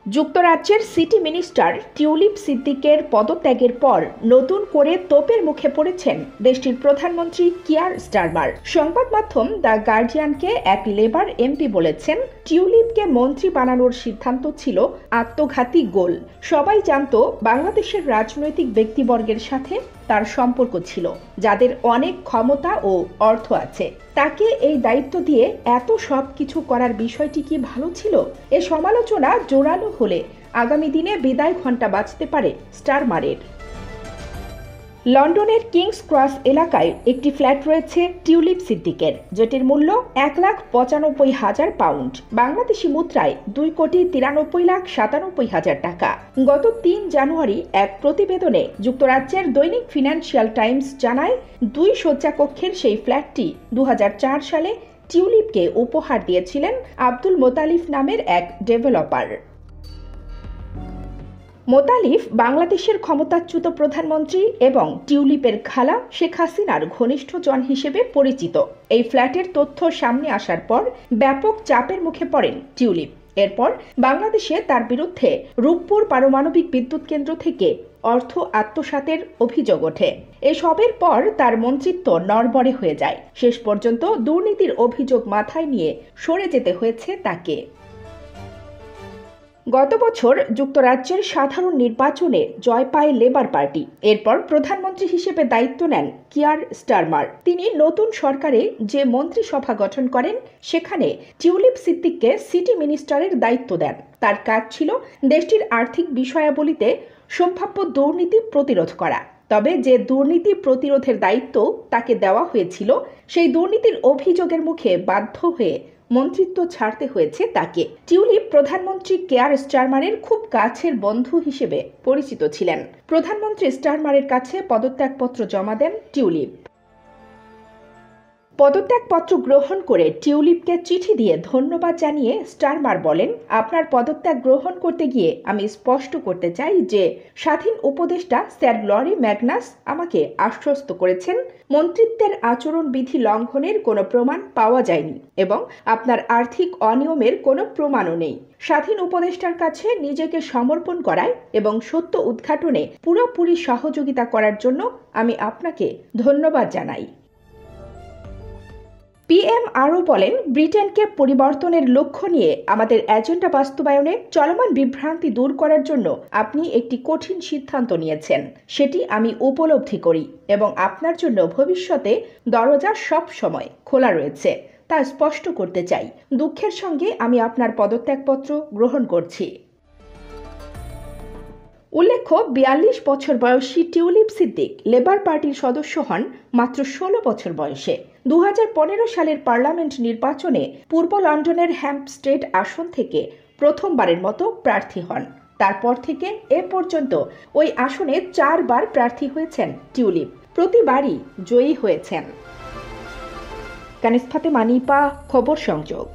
যুক্তরাজ্যের city minister tulip সিদ্দিকের পদত্যাগের পর নতুন করে তোপের মুখে পড়েছেন দেশটির প্রধানমন্ত্রী কিয়ার স্টারমার। সংবাদ মাধ্যম দ্য গার্ডিয়ানকে এক লেবার এমপি বলেছেন, টিউলিপকে মন্ত্রী বানানোর সিদ্ধান্ত ছিল আত্মঘাতী গোল। সবাই জানত বাংলাদেশের রাজনৈতিক ব্যক্তিবর্গের সাথে তার সম্পর্ক ছিল, যাদের অনেক ক্ষমতা ও অর্থ আছে। তাকে এই দায়িত্ব দিয়ে এত সব কিছু করার বিষয়টি কি ভালো ছিল? এ সমালোচনা জোরালো হলে আগামী দিনে বিদায় ঘণ্টা বাজতে পারে স্টারমারের। লন্ডনের কিংস ক্রস এলাকায় একটি ফ্ল্যাট রয়েছে টিউলিপ সিদ্দিকের, যেটির মূল্য ১,৯৫,০০০ পাউন্ড, বাংলাদেশি মুদ্রায় ২,৯৩,৯৭,০০০ টাকা। গত ৩ জানুয়ারি এক প্রতিবেদনে যুক্তরাজ্যের দৈনিক ফিনান্সিয়াল টাইমস জানায়, ২ শয্যাকক্ষের সেই ফ্ল্যাটটি ২০০৪ সালে টিউলিপকে উপহার দিয়েছিলেন আব্দুল মোতালিফ নামের এক ডেভেলপার। মোতালিফ বাংলাদেশের ক্ষমতাচ্যুত প্রধানমন্ত্রী এবং টিউলিপের খালা শেখ হাসিনার ঘনিষ্ঠজন হিসেবে পরিচিত। এই ফ্ল্যাটের তথ্য সামনে আসার পর ব্যাপক চাপের মুখে পড়েন টিউলিপ। এরপর বাংলাদেশে তার বিরুদ্ধে রূপপুর পারমাণবিক বিদ্যুৎ কেন্দ্র থেকে অর্থ আত্মসাতের অভিযোগ ওঠে। এসবের পর তার মন্ত্রিত্ব নড়বড়ে হয়ে যায়। শেষ পর্যন্ত দুর্নীতির অভিযোগ মাথায় নিয়ে সরে যেতে হয়েছে তাকে। গত বছর যুক্তরাজ্যের সাধারণ নির্বাচনে জয় পায় লেবার পার্টি। এরপর প্রধানমন্ত্রী হিসেবে দায়িত্ব নেন কিয়ার স্টারমার। তিনি নতুন সরকারে যে মন্ত্রিসভা গঠন করেন, সেখানে টিউলিপ সিদ্দিককে সিটি মিনিস্টারের দায়িত্ব দেন। তার কাজ ছিল দেশটির আর্থিক বিষয়াবলিতে সম্ভাব্য দুর্নীতি প্রতিরোধ করা। তবে যে দুর্নীতি প্রতিরোধের দায়িত্ব তাকে দেওয়া হয়েছিল, সেই দুর্নীতির অভিযোগের মুখে বাধ্য হয়ে মন্ত্রিত্ব ছাড়তে হয়েছে তাকে। টিউলিপ প্রধানমন্ত্রী কিয়ার স্টারমারের খুব কাছের বন্ধু হিসেবে পরিচিত ছিলেন। প্রধানমন্ত্রী স্টারমারের কাছে পদত্যাগপত্র জমা দেন টিউলিপ। পদত্যাগপত্র গ্রহণ করে টিউলিপকে চিঠি দিয়ে ধন্যবাদ জানিয়ে স্টারমার বলেন, আপনার পদত্যাগ গ্রহণ করতে গিয়ে আমি স্পষ্ট করতে চাই যে স্বাধীন উপদেষ্টা স্যার লরি ম্যাগনাস আমাকে আশ্বস্ত করেছেন মন্ত্রিত্বের আচরণবিধি লঙ্ঘনের কোনো প্রমাণ পাওয়া যায়নি এবং আপনার আর্থিক অনিয়মের কোনো প্রমাণও নেই। স্বাধীন উপদেষ্টার কাছে নিজেকে সমর্পণ করায় এবং সত্য উদ্ঘাটনে পুরোপুরি সহযোগিতা করার জন্য আমি আপনাকে ধন্যবাদ জানাই। পিএম আরও বলেন, ব্রিটেনকে পরিবর্তনের লক্ষ্য নিয়ে আমাদের এজেন্ডা বাস্তবায়নে চলমান বিভ্রান্তি দূর করার জন্য আপনি একটি কঠিন সিদ্ধান্ত নিয়েছেন। সেটি আমি উপলব্ধি করি এবং আপনার জন্য ভবিষ্যতে দরজা সব সময় খোলা রয়েছে তা স্পষ্ট করতে চাই। দুঃখের সঙ্গে আমি আপনার পদত্যাগপত্র গ্রহণ করছি। উল্লেখ্য, ৪২ বছর বয়সী টিউলিপ সিদ্দিক লেবার পার্টির সদস্য হন মাত্র ১৬ বছর বয়সে। ২০১৫ সালের পার্লামেন্ট নির্বাচনে পূর্ব লন্ডনের হ্যাম্পস্টেড আসন থেকে প্রথমবারের মতো প্রার্থী হন। তারপর থেকে এ পর্যন্ত ওই আসনে ৪ বার প্রার্থী হয়েছেন টিউলিপ, প্রতিবারই জয়ী হয়েছেন। কানিজ ফাতেমা নিপা, খবর সংযোগ।